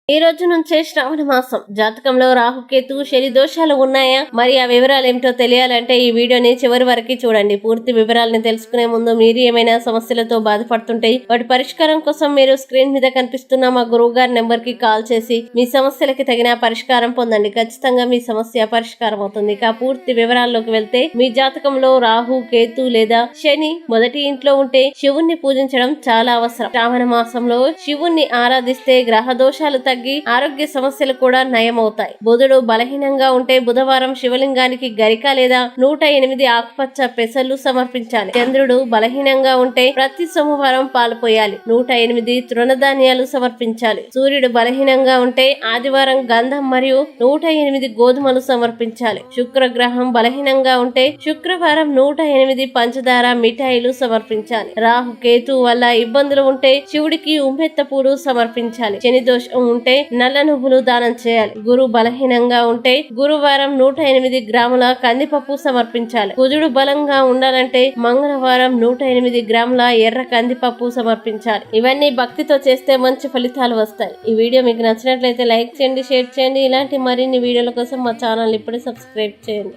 ఈ రోజు నుంచే శ్రావణ మాసం. జాతకంలో రాహుకేతు శని దోషాలు ఉన్నాయా? మరి ఆ వివరాలు ఏమిటో తెలియాలంటే ఈ వీడియోని చివరి వరకు చూడండి. పూర్తి వివరాలను తెలుసుకునే ముందు మీరు ఏమైనా సమస్యలతో బాధపడుతుంటే వాటి పరిష్కారం కోసం మీరు స్క్రీన్ మీద కనిపిస్తున్న మా గురువు గారి నెంబర్ కి కాల్ చేసి మీ సమస్యలకి తగిన పరిష్కారం పొందండి. ఖచ్చితంగా మీ సమస్య పరిష్కారం అవుతుంది. ఇక పూర్తి వివరాల్లోకి వెళ్తే, మీ జాతకంలో రాహు, కేతు లేదా శని మొదటి ఇంట్లో ఉంటే శివుణ్ణి పూజించడం చాలా అవసరం. శ్రావణ మాసంలో శివుణ్ణి ఆరాధిస్తే గ్రహ దోషాలు ఆరోగ్య సమస్యలు కూడా నయమవుతాయి. బుధుడు బలహీనంగా ఉంటే బుధవారం శివలింగానికి గరిక లేదా 108 ఆకుపచ్చ పెసలు సమర్పించాలి. చంద్రుడు బలహీనంగా ఉంటే ప్రతి సోమవారం పాలు పోయాలి. 108 తృణధాన్యాలు సమర్పించాలి. సూర్యుడు బలహీనంగా ఉంటే ఆదివారం గంధం మరియు 108 గోధుమలు సమర్పించాలి. శుక్రగ్రహం బలహీనంగా ఉంటే శుక్రవారం 108 పంచదార మిఠాయిలు సమర్పించాలి. రాహు కేతు వల్ల ఇబ్బందులు ఉంటే శివుడికి ఉమ్మెత్తపూడు సమర్పించాలి. శని దోషం ఉంటే నల్ల నువ్వులు దానం చేయాలి. గురు బలహీనంగా ఉంటే గురువారం 108 గ్రాముల కందిపప్పు సమర్పించాలి. కుజుడు బలంగా ఉండాలంటే మంగళవారం 108 గ్రాముల ఎర్ర కందిపప్పు సమర్పించాలి. ఇవన్నీ భక్తితో చేస్తే మంచి ఫలితాలు వస్తాయి. ఈ వీడియో మీకు నచ్చినట్లయితే లైక్ చేయండి, షేర్ చేయండి. ఇలాంటి మరిన్ని వీడియోల కోసం మా ఛానల్ ఇప్పుడే సబ్స్క్రైబ్ చేయండి.